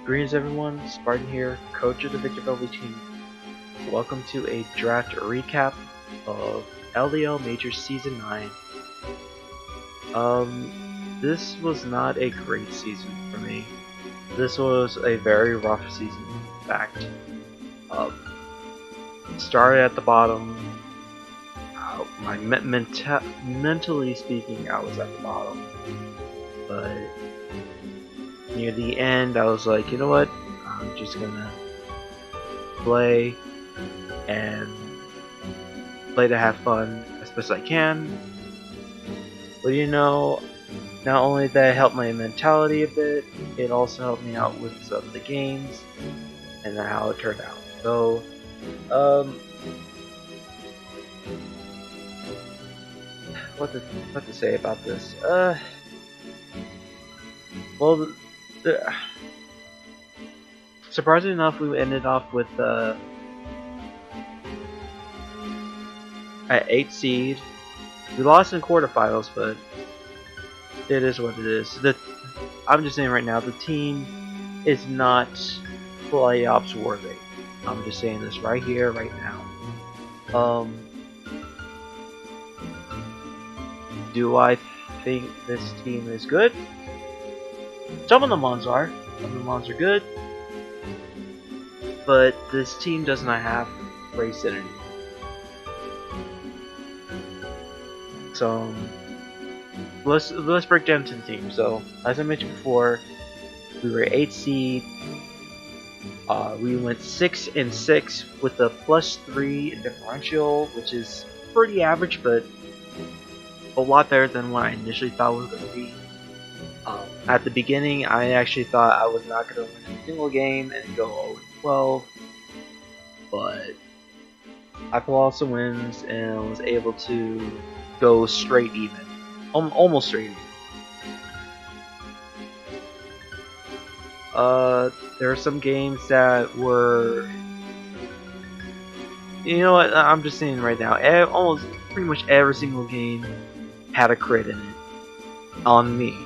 Greetings everyone, Spartan here, coach of the Victor Velvey team. Welcome to a draft recap of LDL Major Season 9. This was not a great season for me. This was a very rough season, in fact. Started at the bottom. Mentally speaking, I was at the bottom. But near the end, I was like, you know what? I'm just gonna play and play to have fun as best I can. But you know, not only did that help my mentality a bit, it also helped me out with some of the games and how it turned out. So, what to say about this? Well, surprisingly enough, we ended off with at 8 seed. We lost in quarterfinals, but it is what it is. I'm just saying right now, the team is not playoffs worthy. I'm just saying this right here, right now. Do I think this team is good? Some of the mons are. Some of the mons are good. But this team does not have race synergy. So let's break down to the team. So as I mentioned before, we were 8 seed. We went 6-6 with a +3 in differential, which is pretty average, but a lot better than what I initially thought it was going to be. At the beginning, I actually thought I was not going to win a single game and go 0-12, but I pulled off some wins and was able to go straight even, almost straight even. There are some games that were, you know what? I'm just saying right now, almost pretty much every single game had a crit in it on me.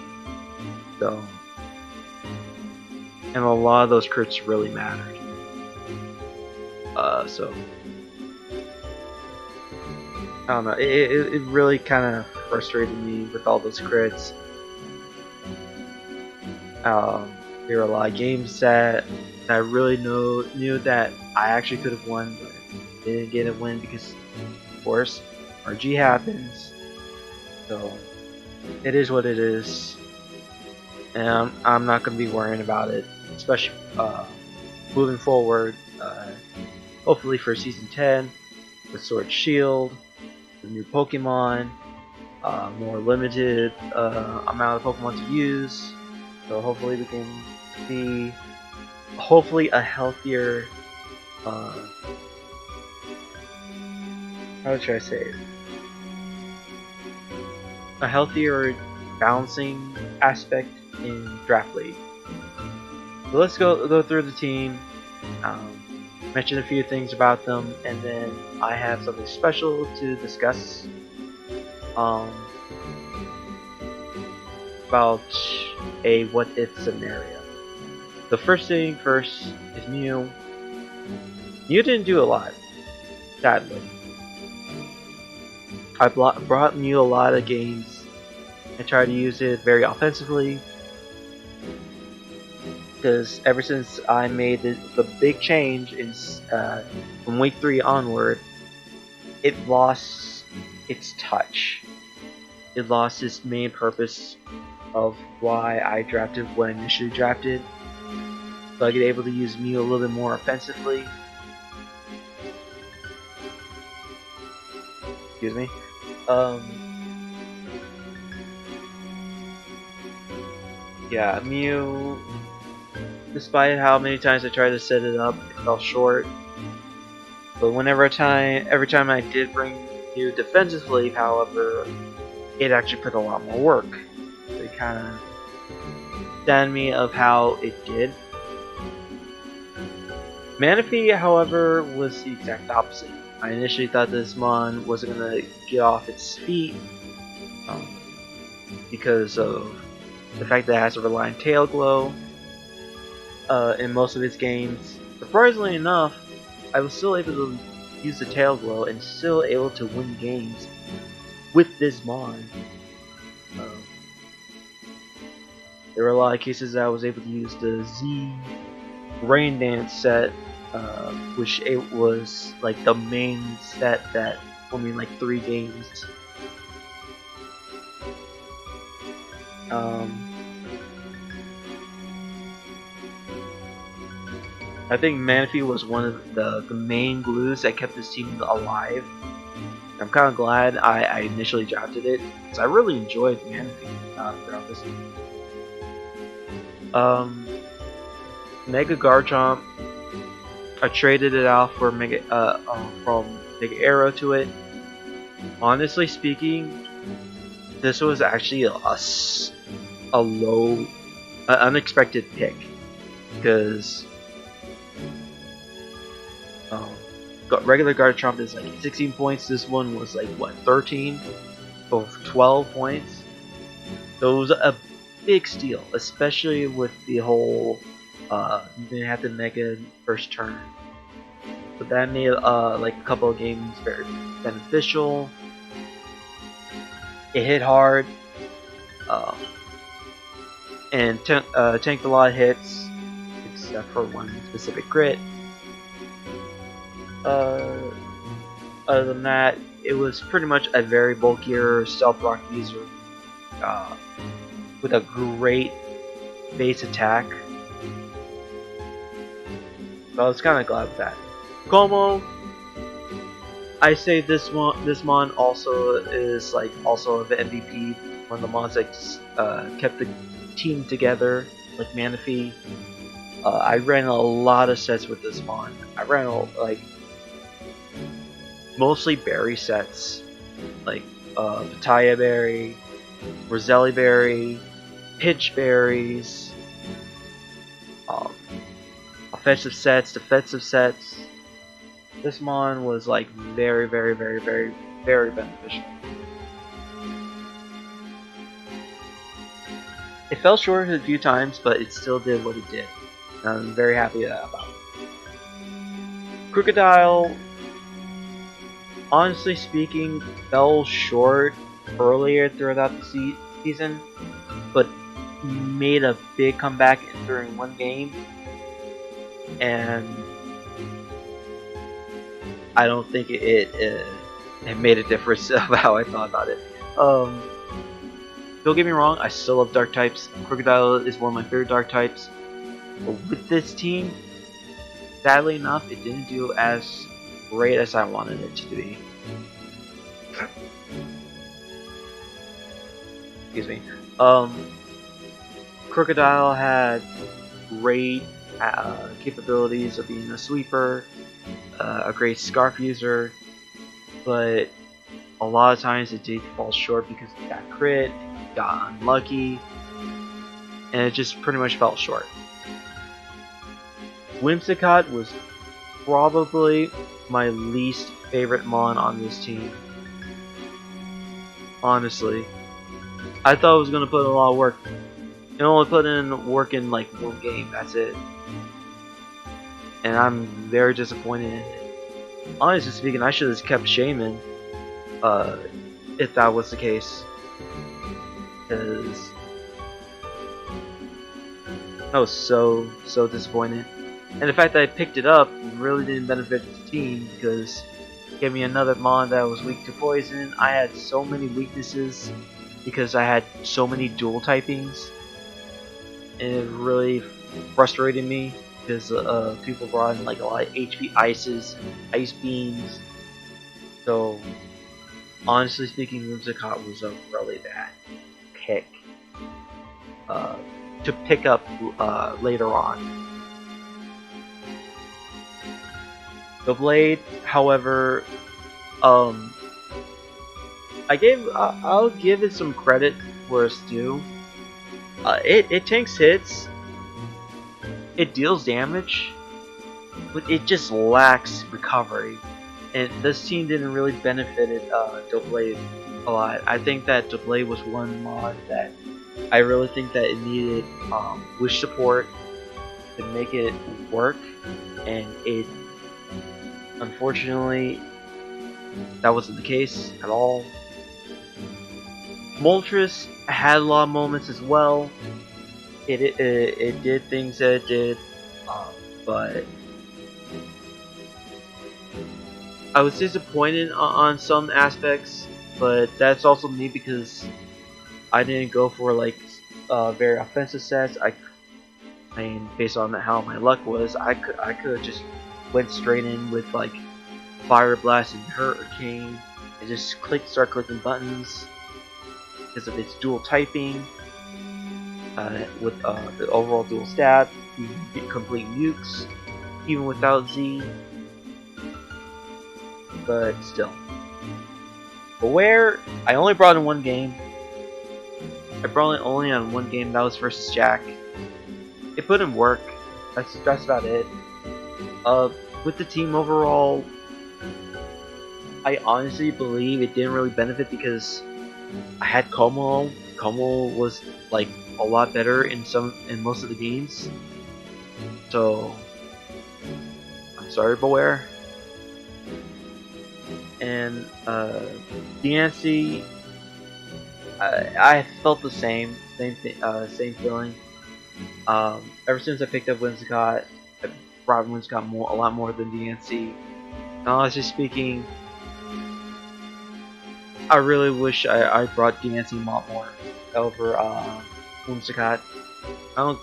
So, and a lot of those crits really mattered. So I don't know. It really kind of frustrated me with all those crits. There were a lot of games that I really knew that I actually could have won, but didn't get a win because, of course, RG happens. So it is what it is, and I'm not going to be worrying about it, especially moving forward. Hopefully for season 10, with Sword Shield, the new Pokemon, more limited amount of Pokemon to use. So hopefully we can see, hopefully a healthier, how should I say it? A healthier balancing aspect in Draft League. So let's go through the team, mention a few things about them, and then I have something special to discuss about a what-if scenario. The first thing first is Mew. Mew didn't do a lot, sadly. I brought Mew a lot of games and tried to use it very offensively, because ever since I made the big change in from week 3 onward, it lost its touch. It lost its main purpose of why I drafted what I initially drafted. So I get able to use Mew a little bit more offensively. Excuse me. Yeah, Mew, despite how many times I tried to set it up, it fell short. But every time I did bring Mew defensively, however, it actually put a lot more work. So it kind of saddened me of how it did. Manaphy, however, was the exact opposite. I initially thought this mon wasn't going to get off its feet because of the fact that it has a Reliant Tail Glow. in most of his games. Surprisingly enough, I was still able to use the tail glow and still able to win games with this mod. Um, there were a lot of cases that I was able to use the Z Rain Dance set, which it was like the main set that won me like 3 games. I think Manaphy was one of the main glues that kept this team alive. I'm kind of glad I initially drafted it because I really enjoyed Manaphy throughout this game. Mega Garchomp, I traded it out for Mega from Mega Arrow to it. Honestly speaking, this was actually a low, unexpected pick because regular Garchomp is like 16 points. This one was like what 13 or 12 points. So it was a big steal, especially with the whole you didn't have to mega first turn. So that made like a couple of games very beneficial. It hit hard, and tanked a lot of hits, except for one specific crit. Other than that, it was pretty much a very bulkier Stealth Rock user with a great base attack. So I was kind of glad with that. Como, I say this mon also is like also the MVP, one of the mons that kept the team together, like Manaphy. I ran a lot of sets with this mon. I ran like mostly berry sets, like Pitaya Berry, Roselli Berry, Pitch Berries, offensive sets, defensive sets. This mon was like very beneficial. It fell short a few times, but it still did what it did. And I'm very happy about it. Crocodile, honestly speaking, fell short earlier throughout the season, but made a big comeback during one game, and I don't think it made a difference of how I thought about it. Don't get me wrong, I still love dark types. Crocodile is one of my favorite dark types, but with this team, sadly enough, it didn't do as great as I wanted it to be. Excuse me. Crocodile had great capabilities of being a sweeper, a great scarf user, but a lot of times it did fall short because it got crit, it got unlucky, and it just pretty much fell short. Whimsicott was probably my least favorite mon on this team. Honestly, I thought it was gonna put in a lot of work. It only put in work in like one game. That's it, and I'm very disappointed in it. Honestly speaking, I should have kept Shaman if that was the case, because I was so disappointed. And the fact that I picked it up really didn't benefit the team because it gave me another mon that was weak to poison. I had so many weaknesses because I had so many dual typings, and it really frustrated me because people brought in like a lot of HP ices, ice beams. So honestly speaking, Whimsicott was a really bad pick to pick up later on. The Blade, however, I'll give it some credit where it's due. It tanks hits, it deals damage, but it just lacks recovery. And this team didn't really benefit Blade a lot. I think that Blade was one mod that I really think that it needed wish support. to make it work, and it unfortunately that wasn't the case at all. Moltres had a lot of moments as well. It did things that it did, but I was disappointed on some aspects. But that's also me because I didn't go for like very offensive sets. I mean, based on how my luck was, I could have just went straight in with like Fire Blast and Hurricane and just start clicking buttons because of its dual typing. With the overall dual stat, you can get complete nukes even without Z, but still. Beware, I only brought in one game. I brought it only on one game, that was versus Jack. It put in work. That's about it. With the team overall, I honestly believe it didn't really benefit because I had Como. Como was like a lot better in most of the games. So I'm sorry, Beware. And DNC, I felt the same feeling. Ever since I picked up Whimsicott, I brought Whimsicott a lot more than DNC. And honestly speaking, I really wish I brought DNC a lot more over Whimsicott. I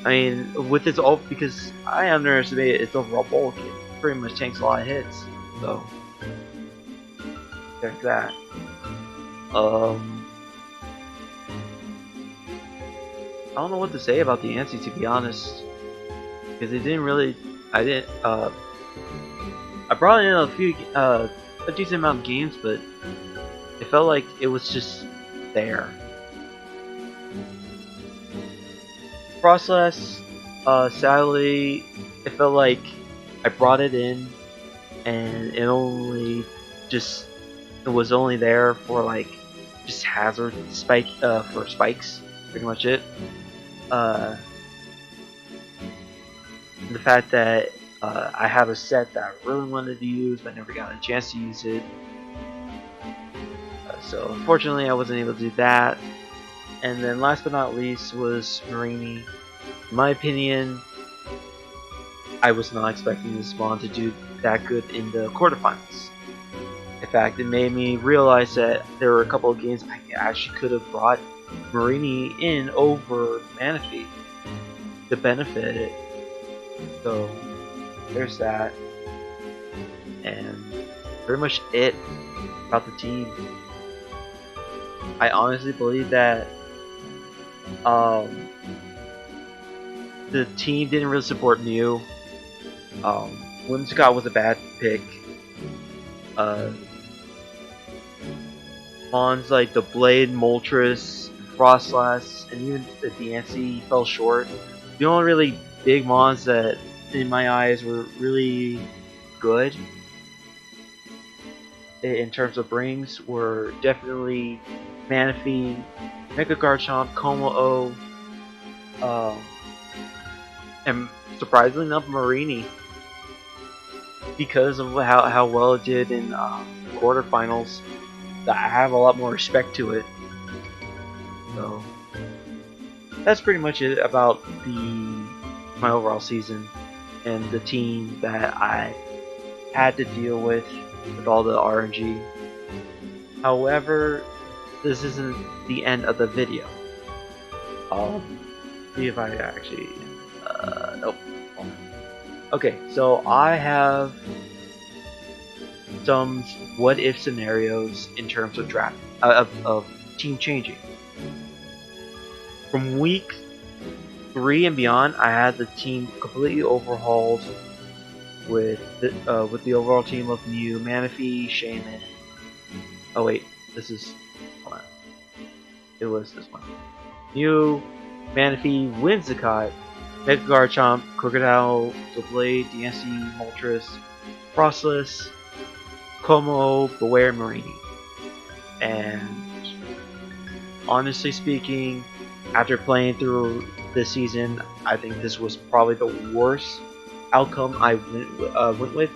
mean, with its because I underestimated its overall bulk. It pretty much tanks a lot of hits. So there's that. I don't know what to say about the Ansi, to be honest, because it didn't really. I didn't. I brought in a decent amount of games, but it felt like it was just there. Frostless, sadly, it felt like I brought it in, and it was only there for like just hazard for spikes, pretty much it. The fact that I have a set that I really wanted to use, but never got a chance to use it. So unfortunately, I wasn't able to do that. And then last but not least was Marini. In my opinion, I was not expecting this spawn to do that good in the quarterfinals. In fact, it made me realize that there were a couple of games I actually could have brought Marini in over Manaphy to benefit it. So there's that, and pretty much it about the team. I honestly believe that the team didn't really support Mew. Whimsicott was a bad pick. Mons like the Blade, Moltres, Frostlass, and even the DNC fell short. The only really big Mons that, in my eyes, were really good in terms of rings were definitely Manaphy, Mega Garchomp, Como-O, and surprisingly enough, Marini, because of how well it did in quarterfinals. I have a lot more respect to it. So that's pretty much it about my overall season and the team that I had to deal with all the RNG. However, this isn't the end of the video. See if I actually nope. Okay, so I have some what if scenarios in terms of draft of team changing. From week 3 and beyond, I had the team completely overhauled with the overall team of Mew, Manaphy, Shaman. Oh wait, hold on. It was this one. Mew, Manaphy, Whimsicott, Mega Garchomp, Crocodile, Doublade, DNC, Moltres, Frostless, Como, Beware, Marini. And honestly speaking, after playing through this season, I think this was probably the worst outcome I went with.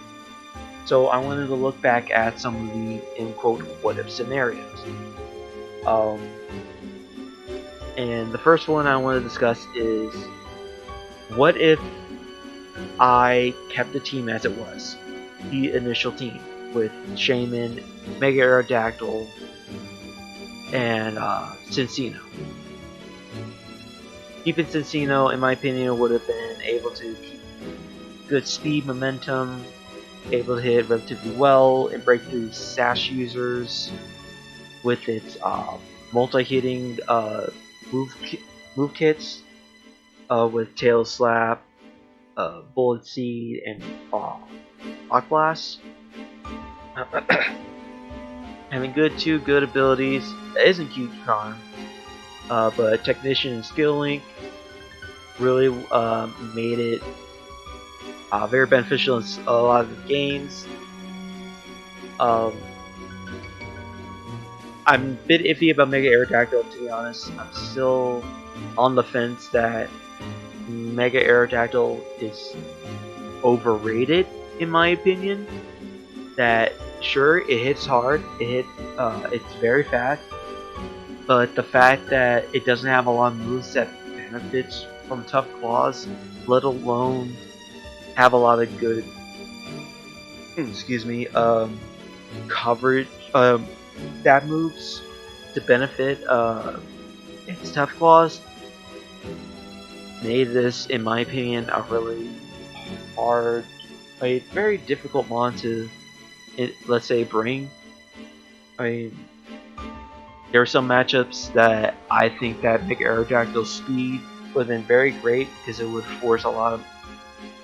So I wanted to look back at some of the in quote what if scenarios. Um, and the first one I want to discuss is what if I kept the team as it was, the initial team with Shaman, Mega Aerodactyl, and Cincino. Keeping Cincino, in my opinion, would have been able to keep good speed, momentum, able to hit relatively well and break through sash users with its multi-hitting move kits with Tail Slap, Bullet Seed, and Rock Blast. Having two good abilities that isn't Q-Con, but Technician and Skill Link really made it very beneficial in a lot of the games. I'm a bit iffy about Mega Aerodactyl, to be honest. I'm still on the fence that Mega Aerodactyl is overrated, in my opinion. That sure, it hits hard, it's very fast, but the fact that it doesn't have a lot of moves that benefits from Tough Claws, let alone have a lot of good, coverage, stab moves to benefit its Tough Claws, made this, in my opinion, a really hard, a very difficult mon to, let's say, bring. I mean, there are some matchups that I think that Mega Aerodactyl's speed would have been very great because it would force a lot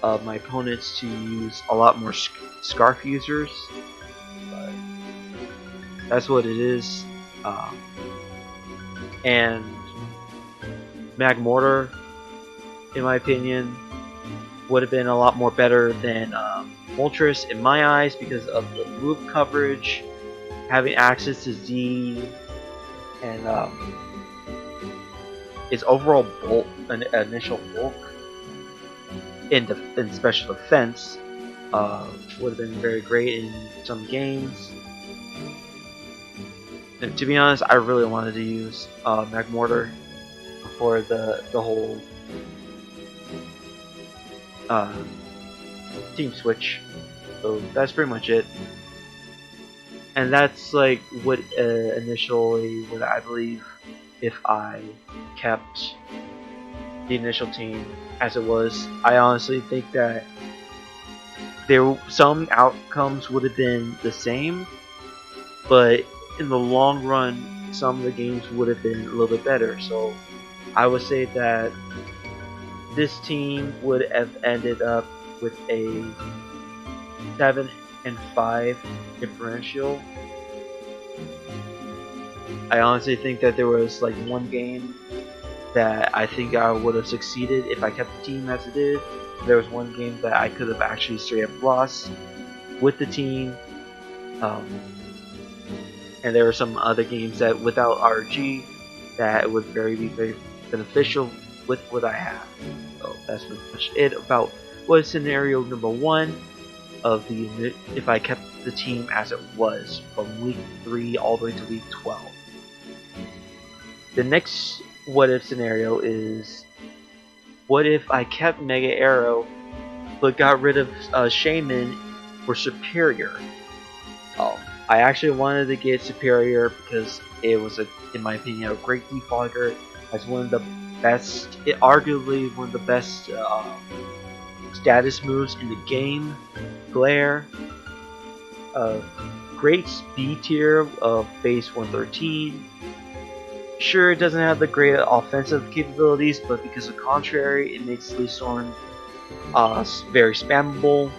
of my opponents to use a lot more Scarf users. But that's what it is. And Magmortar, in my opinion, would have been a lot more better than Moltres in my eyes because of the move coverage, having access to Z, and its overall bulk, initial bulk in special defense would have been very great in some games. And to be honest, I really wanted to use Magmortar before the whole team switch. So that's pretty much it. And that's like what initially what I believe if I kept the initial team as it was. I honestly think that some outcomes would have been the same, but in the long run, some of the games would have been a little bit better. So I would say that this team would have ended up with a 7-5 differential. I honestly think that there was like one game that I think I would have succeeded if I kept the team as it is. There was one game that I could have actually straight up lost with the team. And there were some other games that without RG that would be very beneficial with what I have. So that's pretty much it about what scenario number 1 of the if I kept the team as it was from week 3 all the way to week 12. The next what if scenario is what if I kept Mega Arrow but got rid of Shaman for Superior. I actually wanted to get Superior because it was, in my opinion, a great defogger as one of the best, arguably one of the best status moves in the game. Glare, great speed tier of base 113. Sure, it doesn't have the great offensive capabilities, but because of contrary, it makes Leafstorm very spammable.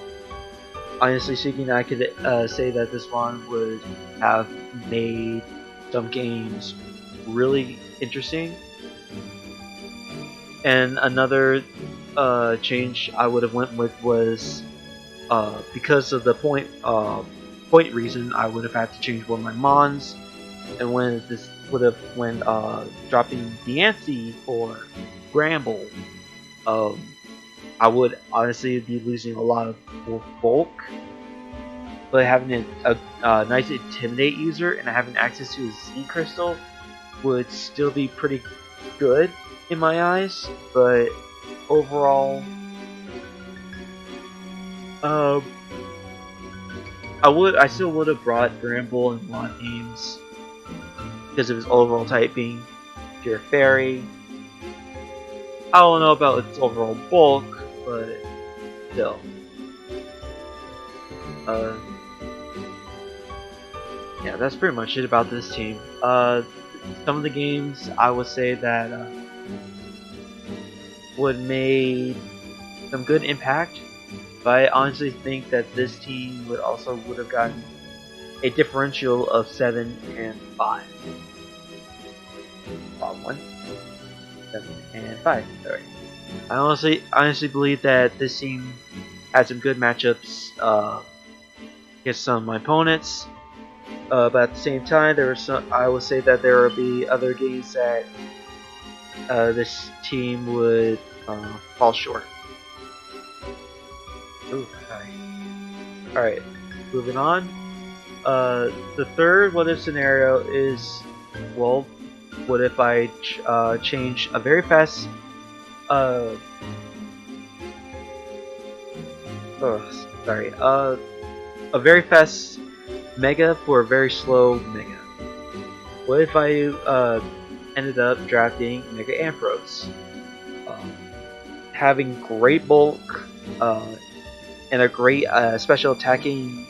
Honestly speaking, I could say that this one would have made some games really interesting. And another change I would have went with was because of the point reason, I would have had to change one of my mons. and when this would have when dropping Diancie for Gramble, um, I would honestly be losing a lot of bulk, but having a nice Intimidate user and having access to a Z Crystal would still be pretty good in my eyes. But overall, um, I still would have brought Gramble in a lot of games because of his overall typing, Pure Fairy. I don't know about its overall bulk, but still. Uh, yeah, that's pretty much it about this team. Some of the games I would say that would made some good impact, but I honestly think that this team would have gotten a differential of 7 and 5. Wrong one. 7 and 5. Sorry. I honestly believe that this team had some good matchups against some of my opponents. But at the same time, there were some. I would say that there would be other games that this team would fall short. Ooh, sorry. All right, moving on. The third what if scenario is, well, what if I change a very fast oh, sorry, a very fast Mega for a very slow Mega. What if I ended up drafting Mega Ampharos? Um, Having great bulk and a great special attacking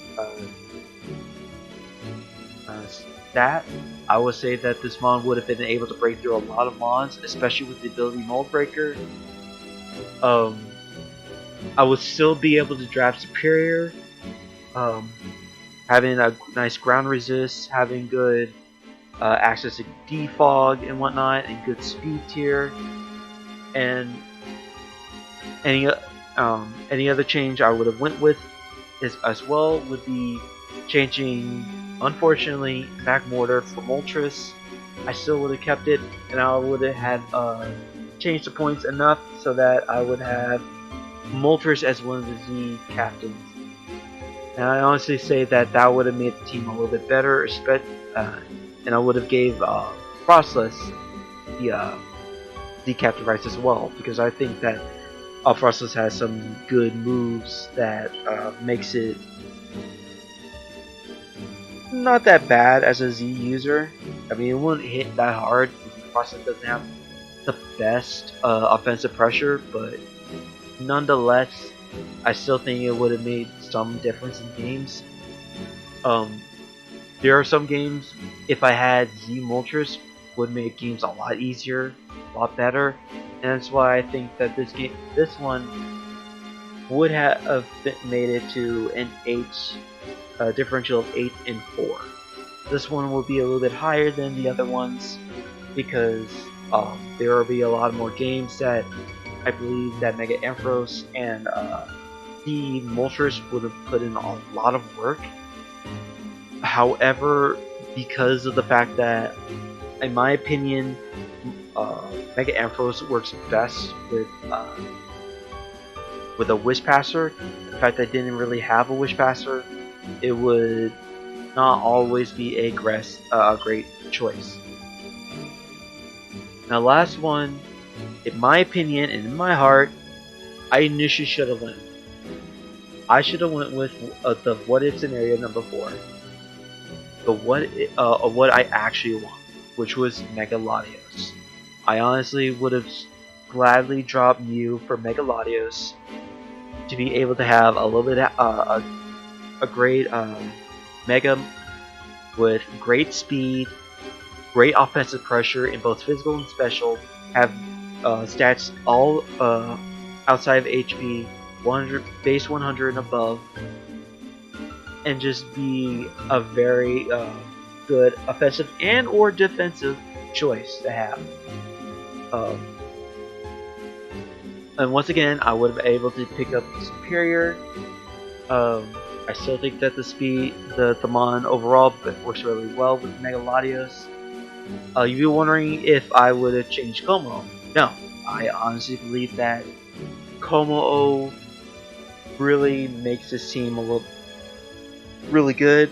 stat, I would say that this mon would have been able to break through a lot of mons, especially with the ability Mold Breaker. I would still be able to draft Superior, having a nice ground resist, having good access to defog and whatnot, and good speed tier, and any other change I would have went with is as well would be changing, unfortunately, Magmortar for Moltres. I still would have kept it, and I would have had changed the points enough so that I would have Moltres as one of the Z captains. And I honestly say that that would have made the team a little bit better, and I would have gave Frostless the Z captain rights as well, because I think that Frostless has some good moves that makes it not that bad as a Z user. I mean, it wouldn't hit that hard. Frostless doesn't have the best offensive pressure, but nonetheless, I still think it would have made some difference in games. There are some games, if I had Z Moltres, would make games a lot easier, a lot better, and that's why I think that this one would have made it to an 8 differential of 8 and 4. This one will be a little bit higher than the other ones because there will be a lot more games that I believe that Mega Ampharos and the Moltres would have put in a lot of work. However, because of the fact that, in my opinion, Mega Ampharos works best with a Wish Passer. The fact that I didn't really have a Wish Passer, it would not always be a great choice. Now, last one, in my opinion and in my heart, I initially should have went. I should have went with the what if scenario number 4. The what I actually want, which was Mega Latios. I honestly would have gladly dropped Mew for Mega Latios to be able to have a little bit a great Mega with great speed, great offensive pressure in both physical and special, have stats all outside of HP, 100 base 100 and above, and just be a very good offensive and or defensive choice to have. And once again, I would have been able to pick up Superior. I still think that the Mon overall works really well with Mega Latios. You'd be wondering if I would have changed Como. No, I honestly believe that Como really makes this team a little really good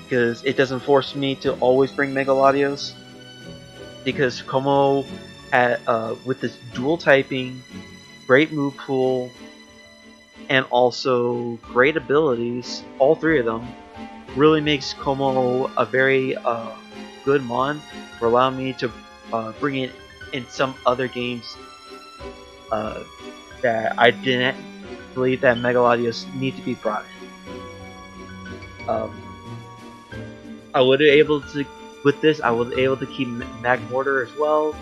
because it doesn't force me to always bring Mega Latios. Because Como, with this dual typing, great move pool, and also great abilities, all three of them, really makes Como a very good mon for allowing me to bring it in some other games that I didn't believe that Megalodios need to be brought in. I would be able to with this. I was able to keep Mag Mortar as well.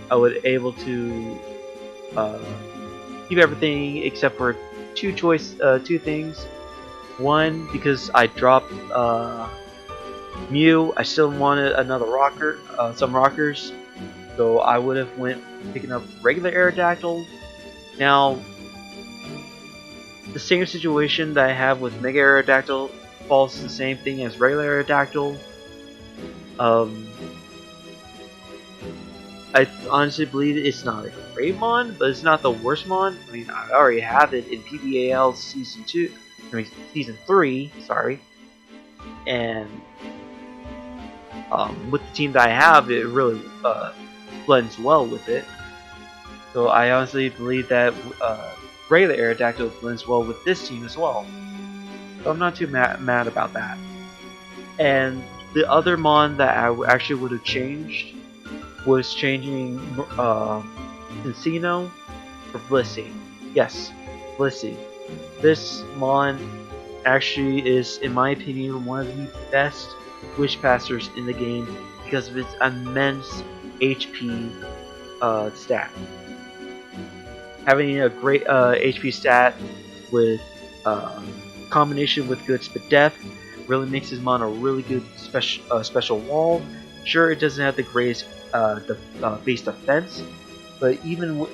I would able to uh, keep everything except for two things. One, because I dropped Mew, I still wanted another rocker, some rockers, so I would have went picking up regular Aerodactyl. Now, the same situation that I have with Mega Aerodactyl falls the same thing as regular Aerodactyl. Um, I honestly believe it's not a great mon, but it's not the worst mon. I mean, I already have it in PBAL Season 2, I mean Season 3, sorry, and with the team that I have, it really blends well with it. So I honestly believe that regular Aerodactyl blends well with this team as well. So I'm not too mad about that. And the other mon that I actually would have changed was changing Encino for Blissey. Yes, Blissey. This mon actually is, in my opinion, one of the best Wish Passers in the game because of its immense HP stat. Having a great HP stat with combination with good Spadef really makes his mon a really good special wall. Sure, it doesn't have the greatest base defense, but even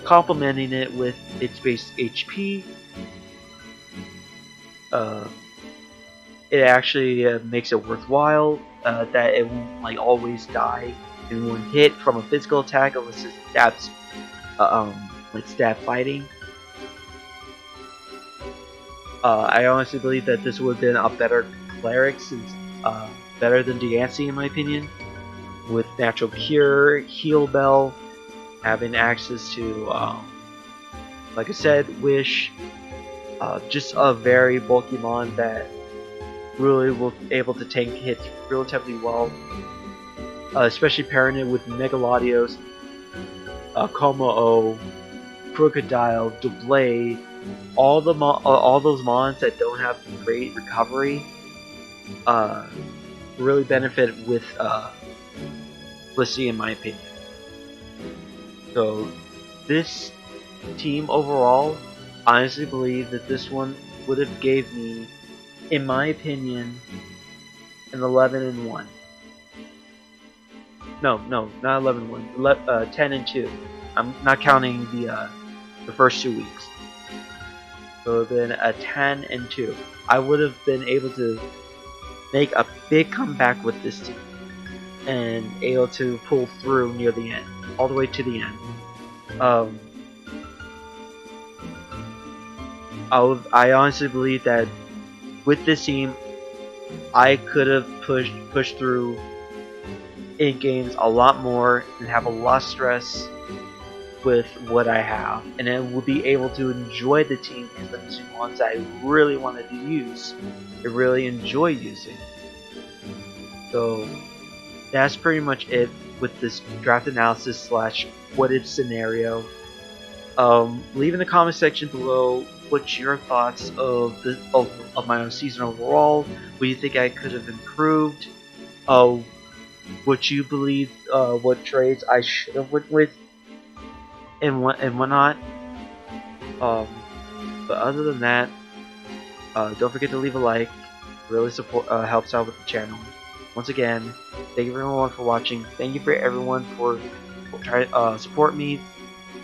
complementing it with its base HP, it actually makes it worthwhile. That it won't like always die in one hit from a physical attack unless it stabs, like stab fighting. I honestly believe that this would have been a better cleric, since better than Diancie in my opinion, with natural cure, heal bell, having access to, like I said, wish, just a very bulky mon that really will be able to tank hits relatively well, especially pairing it with Megalodios, Como-O, Crocodile, Dublé, all those mons that don't have great recovery, really benefit with Blissey in my opinion. So this team overall, I honestly believe that this one would have gave me, in my opinion, an 11-1. No, not 11-1. 10-2. I'm not counting the first 2 weeks. So then a 10-2. I would have been able to make a big comeback with this team and able to pull through near the end, all the way to the end. I honestly believe that with this team, I could have pushed through in games a lot more and have a lot of stress with what I have, and then would be able to enjoy the team and the ones I really wanted to use, I really enjoy using. So that's pretty much it with this draft analysis slash what if scenario. Leave in the comment section below what's your thoughts of my own season overall. What do you think I could have improved? What you believe, what trades I should have went with, and whatnot. But other than that, don't forget to leave a like. It really helps out with the channel. Once again, thank you everyone for watching. Thank you for everyone for trying to support me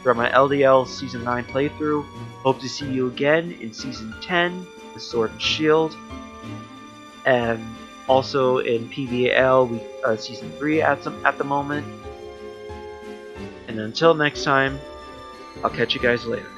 throughout my LDL Season 9 playthrough. Hope to see you again in Season 10, the Sword and Shield, and also in PVAL Season 3 at the moment. And until next time, I'll catch you guys later.